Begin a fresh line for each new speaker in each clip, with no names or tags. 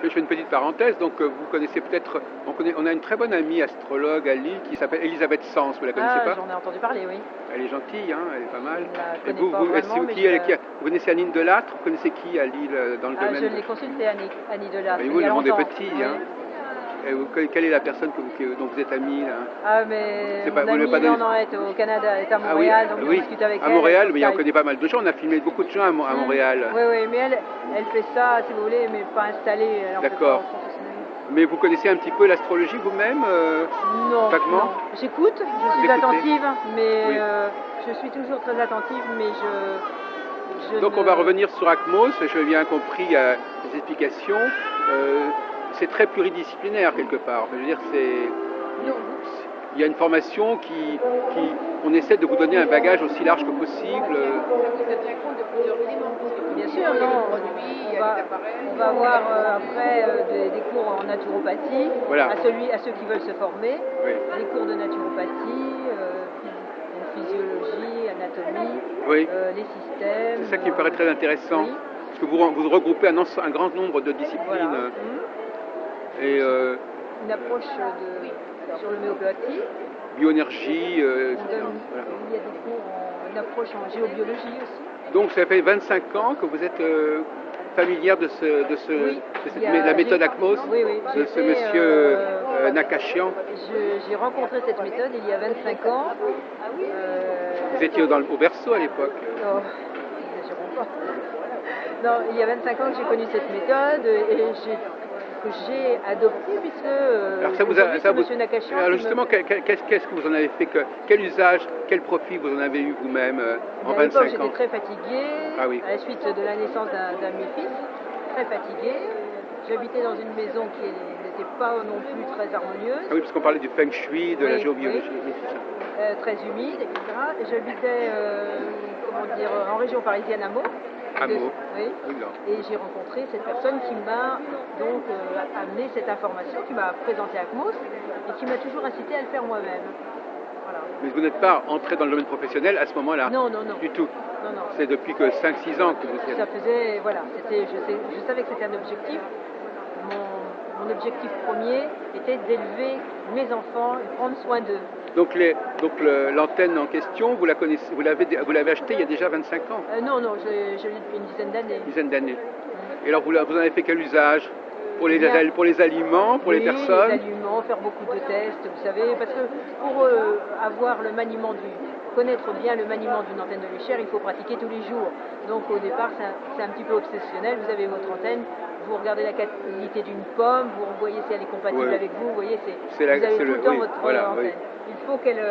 Je fais une petite parenthèse, donc vous connaissez peut-être, on a une très bonne amie astrologue à Lille qui s'appelle Elisabeth Sens, vous la connaissez pas?
J'en ai entendu parler, oui.
Elle est gentille, hein, elle est pas mal.
Je la connais pas vraiment, mais
vous connaissez Annie Delattre? Vous connaissez qui à Lille dans le domaine?
Je l'ai consultée, Annie Delattre.
Mais vous, le monde est petit, hein. Et quelle est la personne dont vous êtes amie là?
Ah, mais mon amie, non, est au Canada, elle est à Montréal, donc je discute avec elle.
À Montréal, mais on connaît pas mal de gens, on a filmé beaucoup de gens à Montréal.
Oui, mais elle fait ça, si vous voulez, mais pas installée.
D'accord. Mais vous connaissez un petit peu l'astrologie vous-même?
Non, non. J'écoute, je suis attentive, mais oui. Je suis toujours très attentive, mais
Donc on va revenir sur Acmos, je veux bien compris les explications. C'est très pluridisciplinaire quelque part. Je veux dire, il y a une formation on essaie de vous donner un bagage aussi large que possible.
Ça tient compte de plusieurs éléments. Bien sûr, on va avoir après des cours en naturopathie,
voilà.
à ceux qui veulent se former, oui. Des cours de naturopathie, physiologie, anatomie,
oui.
Les systèmes.
C'est ça qui me paraît très intéressant, oui. Parce que vous regroupez un grand nombre de disciplines.
Voilà.
Et
une approche sur l'homéopathie.
Bioénergie, etc.
Voilà. Il y a des cours une approche en géobiologie aussi.
Donc ça fait 25 ans que vous êtes familière de la méthode Acmos,
oui,
de ce monsieur Nakashian.
J'ai rencontré cette méthode il y a 25 ans.
Vous étiez au berceau à l'époque.
Non, n'exagérons pas. Non, il y a 25 ans que j'ai connu cette méthode et que j'ai adopté puisque M. Nakashian.
Alors justement, qu'est-ce que vous en avez fait? Quel usage, quel profit vous en avez eu vous-même en 25 ans?
J'étais très fatiguée,
oui.
À la suite de la naissance d'un de mes fils, très fatiguée. J'habitais dans une maison qui n'était pas non plus très harmonieuse.
Ah oui, parce qu'on parlait du feng shui, de la géobiologie.
Oui. Très humide, etc. Et j'habitais en région parisienne à Meaux. Oui. Et j'ai rencontré cette personne qui m'a donc amené cette information, qui m'a présenté Acmos et qui m'a toujours incité à le faire moi-même. Voilà.
Mais vous n'êtes pas entré dans le domaine professionnel à ce moment-là?
Non.
Du tout?
Non.
C'est depuis que 5-6 ans que vous y êtes?
Ça faisait, voilà, je savais que c'était un objectif. Mon objectif premier était d'élever mes enfants et prendre soin d'eux.
Donc l'antenne en question, vous l'avez achetée il y a déjà 25 ans?
Non, je l'ai depuis une dizaine d'années.
Une dizaine d'années. Et alors vous en avez fait quel usage? Pour les aliments, pour les personnes?
Les aliments, faire beaucoup de tests, vous savez, parce que pour avoir le maniement connaître bien le maniement d'une antenne de lumière, il faut pratiquer tous les jours. Donc au départ, c'est un petit peu obsessionnel. Vous avez votre antenne, vous regardez la qualité d'une pomme, vous voyez si elle est compatible avec vous, vous voyez, vous avez tout le temps votre antenne. Oui. Il faut qu'elle...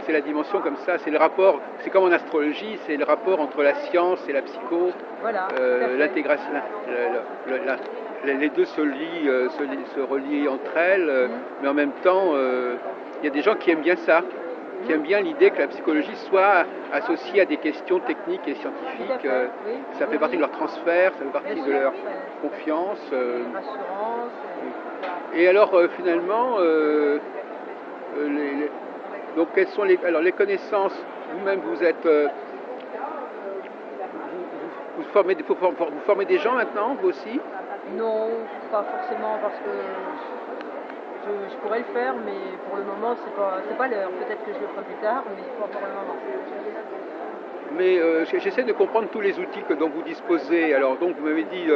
C'est la dimension comme ça, c'est le rapport, c'est comme en astrologie, c'est le rapport entre la science et la psycho,
voilà,
l'intégration, les deux se relient entre elles, mais en même temps, il y a des gens qui aiment bien ça, qui aiment bien l'idée que la psychologie soit associée à des questions techniques et scientifiques. Ça fait partie de leur transfert, ça fait partie de leur confiance.
Rassurance.
Et alors finalement, donc quelles sont les connaissances? Vous-même vous êtes vous formez des gens maintenant, vous aussi?
Non, pas forcément, parce que je pourrais le faire, mais pour le moment c'est pas l'heure. Peut-être que je le ferai plus tard, mais pas pour le moment.
Mais j'essaie de comprendre tous les outils dont vous disposez. Alors donc vous m'avez dit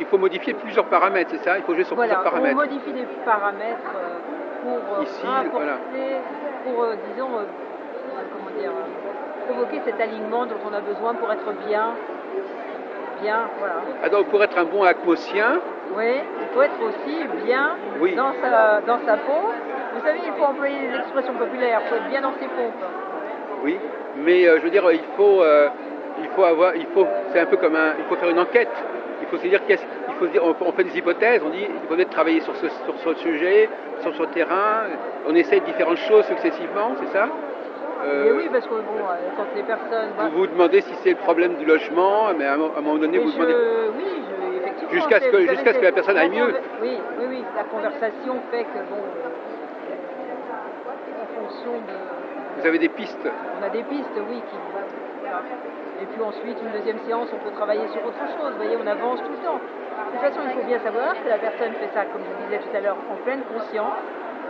il faut modifier plusieurs paramètres, c'est ça? Il faut jouer sur plusieurs paramètres.
On modifie des paramètres pour
ici,
rapporter, pour disons provoquer cet alignement dont on a besoin pour être bien, voilà.
Ah, donc pour être un bon acmosien,
Oui, il faut être aussi bien
Oui.
dans sa peau. Vous savez, il faut employer les expressions populaires, il faut être bien dans ses pompes.
oui, mais je veux dire, c'est un peu comme il faut faire une enquête. Il faut se dire, on fait des hypothèses, on dit, il faudrait travailler sur ce sujet, sur ce terrain. On essaie différentes choses successivement, c'est ça?
Et oui, parce que bon, quand les personnes...
Vous vous demandez si c'est le problème du logement, mais à un moment donné, vous demandez...
effectivement.
Jusqu'à ce que la personne aille mieux.
Oui, la conversation fait que, bon, en fonction de...
Vous avez des pistes?
On a des pistes, oui. Et puis ensuite, une deuxième séance, on peut travailler sur autre chose. Vous voyez, on avance tout le temps. De toute façon, il faut bien savoir que la personne fait ça, comme je disais tout à l'heure, en pleine conscience.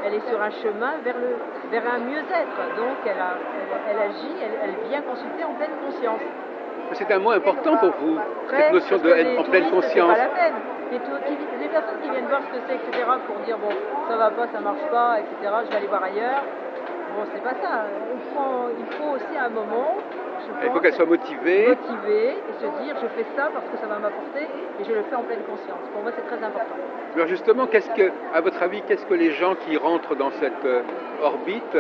Elle est sur un chemin vers un mieux-être. Donc, elle agit, elle vient consulter en pleine conscience.
C'est un mot important pour vous, cette notion d'être en pleine conscience.
C'est pas la peine. Les personnes qui viennent voir ce que c'est, etc., pour dire, bon, ça va pas, ça marche pas, etc., je vais aller voir ailleurs. Bon, c'est pas ça. Il faut aussi à un moment, je pense,
il faut qu'elle soit motivée.
Et se dire, je fais ça parce que ça va m'apporter et je le fais en pleine conscience. Pour moi, c'est très important.
Alors justement, à votre avis, qu'est-ce que les gens qui rentrent dans cette orbite,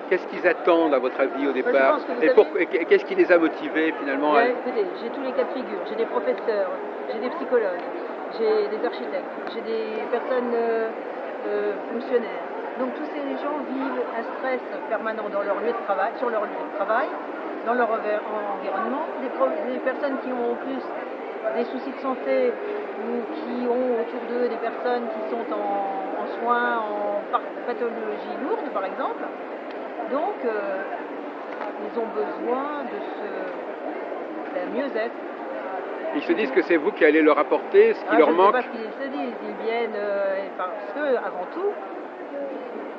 qu'est-ce qu'ils attendent à votre avis au départ? Et qu'est-ce qui les a motivés finalement?
Écoutez, j'ai tous les cas de figure. J'ai des professeurs, j'ai des psychologues, j'ai des architectes, j'ai des personnes fonctionnaires. Donc tous ces gens vivent un stress permanent dans leur lieu de travail, sur leur lieu de travail, dans leur environnement. Des personnes qui ont en plus des soucis de santé ou qui ont autour d'eux des personnes qui sont en soins, en pathologie lourde par exemple. Donc ils ont besoin d'un mieux-être.
Ils se disent que c'est vous qui allez leur apporter ce qui leur manque.
Je ne sais pas ce qu'ils se disent. Ils viennent parce que, avant tout,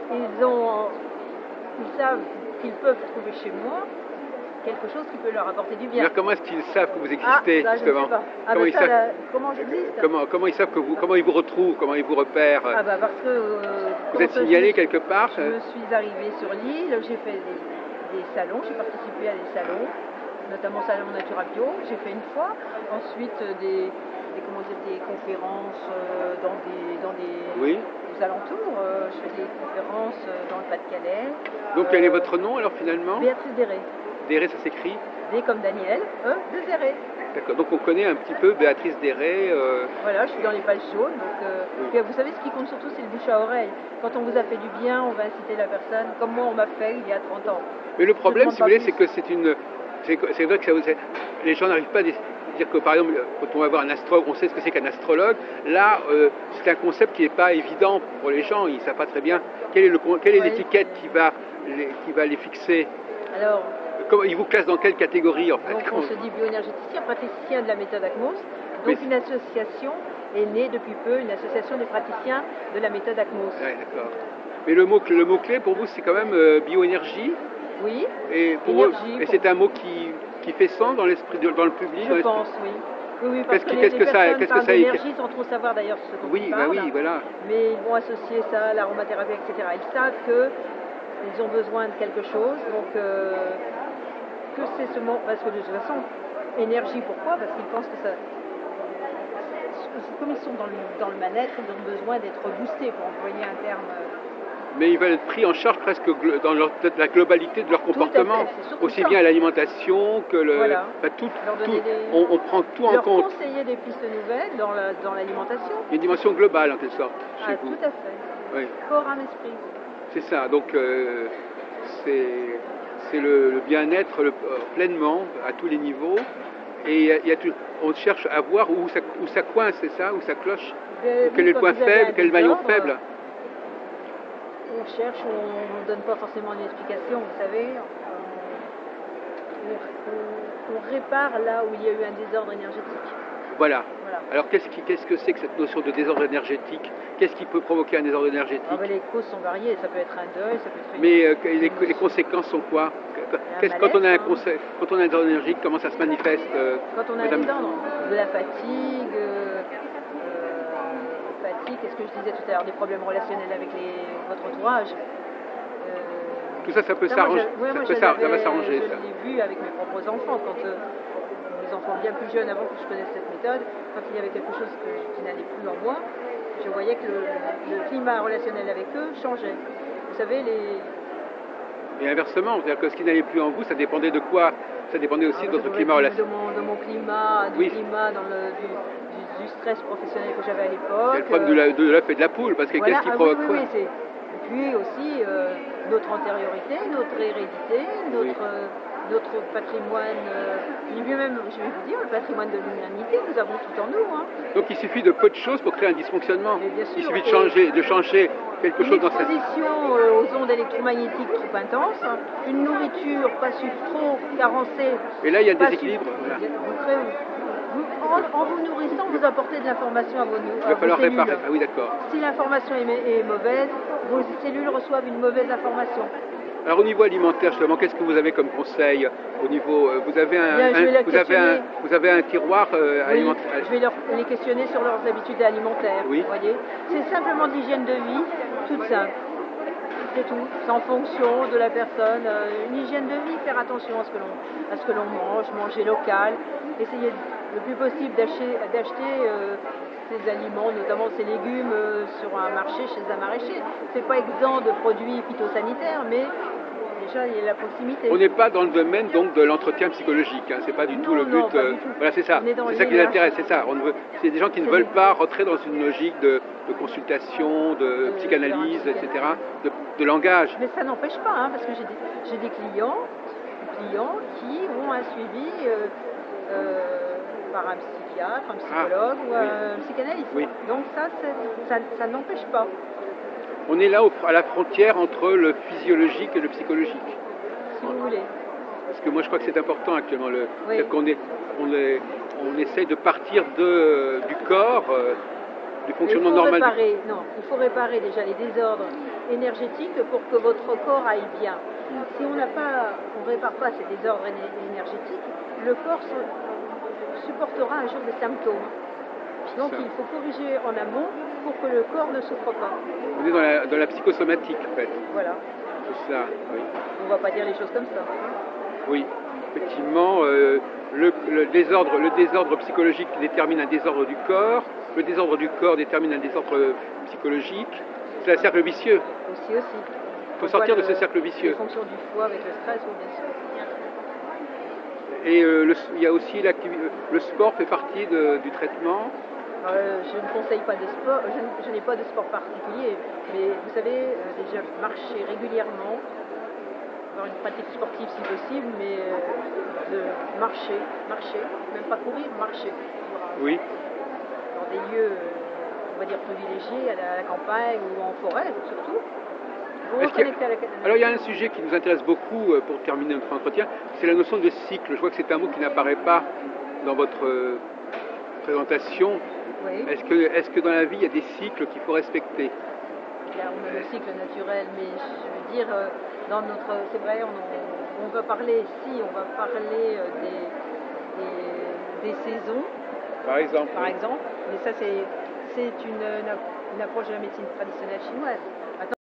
ils savent qu'ils peuvent trouver chez moi quelque chose qui peut leur apporter du bien.
Alors comment est-ce qu'ils savent que vous existez, justement?
Comment j'existe?
Comment ils savent comment ils vous retrouvent, comment ils vous repèrent?
Parce que
vous êtes signalé quelque part?
Je suis arrivée sur l'île, j'ai fait des salons, j'ai participé à des salons, notamment Salon Natura Bio, j'ai fait une fois. Ensuite des conférences dans des alentours. Je fais des conférences dans le Pas-de-Calais.
Donc quel est votre nom alors finalement?
Béatrice Déré.
Déré, ça s'écrit?
D comme Daniel, de Déré.
D'accord, donc on connaît un petit peu Béatrice Déré.
Voilà, je suis dans les pages jaunes. Donc, vous savez, ce qui compte surtout, c'est le bouche à oreille. Quand on vous a fait du bien, on va inciter la personne, comme moi on m'a fait il y a 30 ans.
Mais le problème, si vous voulez, c'est que c'est vrai que les gens n'arrivent pas à dire que, par exemple, quand on va voir un astrologue, on sait ce que c'est qu'un astrologue. Là, c'est un concept qui n'est pas évident pour les gens. Ils ne savent pas très bien quelle est l'étiquette qui va les fixer.
Alors,
ils vous classent dans quelle catégorie en fait?
Donc on se dit bioénergéticien, praticien de la méthode ACMOS. Donc une association est née depuis peu, une association des praticiens de la méthode ACMOS.
Ouais, d'accord. Mais le mot-clé pour vous, c'est quand même bioénergie.
Oui.
Et c'est un mot qui fait sens dans l'esprit, dans le public.
Je pense, oui. Oui, parce que les personnes parlent d'énergie sans trop savoir d'ailleurs ce dont ils parlent.
Oui, voilà.
Mais ils vont associer ça à l'aromathérapie, etc. Ils savent qu'ils ont besoin de quelque chose, donc que c'est ce mot, parce que de toute façon, énergie, pourquoi? Parce qu'ils pensent que ça... Comme ils sont dans le mal-être, ils ont besoin d'être boostés, pour employer un terme...
Mais ils veulent être pris en charge presque dans la globalité de leur comportement, aussi bien à l'alimentation que on prend tout en compte.
Leur conseiller des pistes nouvelles dans l'alimentation.
Il y a une dimension globale en quelque sorte chez vous.
Tout à fait.
Oui.
Corps, âme, esprit.
C'est ça, donc c'est le bien-être pleinement à tous les niveaux. Et on cherche à voir où ça coince, c'est ça, où ça cloche. Quel est le point faible, quel est le maillon faible.
On cherche, on ne donne pas forcément une explication, vous savez. On répare là où il y a eu un désordre énergétique.
Voilà. Alors qu'est-ce que c'est que cette notion de désordre énergétique? Qu'est-ce qui peut provoquer un désordre énergétique?
Les causes sont variées, ça peut être un deuil, ça peut être...
Mais les conséquences sont quoi? Quand on a un désordre énergétique, comment ça se manifeste?
Quand on a un désordre, de la fatigue, qu'est-ce que je disais tout à l'heure, des problèmes relationnels avec votre entourage.
Tout ça, ça peut
Ça, moi,
s'arranger.
ouais, moi,
Ça va s'arranger,
je
ça.
l'ai vu avec mes propres enfants, quand mes enfants bien plus jeunes, avant que je connaisse cette méthode, quand il y avait quelque chose qui n'allait plus en moi, je voyais que le climat relationnel avec eux changeait. Vous savez,
Et inversement, c'est-à-dire que ce qui n'allait plus en vous, ça dépendait de quoi? Ça dépendait aussi de votre climat relationnel.
De mon climat, du
Oui.
climat, du stress professionnel que j'avais à l'époque.
C'est le problème de l'œuf et de la poule, parce que
Voilà,
qu'est-ce qui provoque quoi?
Et puis aussi notre antériorité, notre hérédité, notre patrimoine, lui-même, je vais vous dire, le patrimoine de l'humanité, nous avons tout en nous. Hein.
Donc il suffit de peu de choses pour créer un dysfonctionnement.
Mais bien sûr,
il suffit de changer quelque chose dans cette...
Une exposition aux ondes électromagnétiques trop intenses, une nourriture pas trop carencée.
Et là, il y a le déséquilibre. Voilà.
En vous nourrissant, vous apportez de l'information à vos cellules.
Il va falloir réparer. Ah oui, d'accord.
Si l'information est mauvaise, vos cellules reçoivent une mauvaise information.
Alors au niveau alimentaire, justement, qu'est-ce que vous avez comme conseil au niveau vous avez un tiroir alimentaire.
Je vais les questionner sur leurs habitudes alimentaires.
Oui.
Vous voyez, c'est simplement d'hygiène de vie, toute simple. C'est tout. C'est en fonction de la personne. Une hygiène de vie, faire attention à ce que l'on mange, manger local, essayer le plus possible d'acheter ces aliments, notamment ces légumes, sur un marché, chez un maraîcher. C'est pas exempt de produits phytosanitaires, mais déjà il y a la proximité.
On n'est pas dans le domaine donc de l'entretien psychologique, hein. C'est pas du tout le but.
Pas du tout.
Voilà, c'est ça. C'est ça qui les intéresse, c'est ça. C'est des gens qui ne veulent pas rentrer dans une logique de consultation, de psychanalyse, etc., de langage.
Mais ça n'empêche pas, hein, parce que j'ai des clients qui ont un suivi par un psychiatre, un psychologue ou un psychanalyste.
Oui.
Donc ça n'empêche pas.
On est là à la frontière entre le physiologique et le psychologique.
Si vous voulez.
Parce que moi je crois que c'est important actuellement.
Oui.
On essaye de partir du corps, du fonctionnement normal.
Il faut réparer déjà les désordres énergétiques pour que votre corps aille bien. Si on ne répare pas ces désordres énergétiques, le corps supportera un jour des symptômes. Donc il faut corriger en amont pour que le corps ne souffre pas.
On est dans la psychosomatique en fait.
Voilà.
C'est ça, oui.
On ne va pas dire les choses comme ça.
Oui, effectivement, le désordre psychologique détermine un désordre du corps, le désordre du corps détermine un désordre psychologique. C'est un cercle vicieux.
Aussi.
Il faut sortir de ce cercle vicieux.
En fonction du foie avec le stress, oui, bien sûr.
Et il y a aussi le sport fait partie du traitement.
Je ne conseille pas de sport, je n'ai pas de sport particulier, mais vous savez, déjà marcher régulièrement, avoir une pratique sportive si possible, mais de marcher, même pas courir, marcher.
Oui.
Dans des lieux, on va dire, privilégiés, à la campagne ou en forêt surtout.
Alors il y a un sujet qui nous intéresse beaucoup pour terminer notre entretien, c'est la notion de cycle. Je vois que c'est un mot qui n'apparaît pas dans votre présentation.
Oui.
Est-ce que dans la vie il y a des cycles qu'il faut respecter?
Là, on a le cycle naturel, mais je veux dire, c'est vrai, on va parler des saisons.
Par exemple.
Mais ça c'est une approche de la médecine traditionnelle chinoise.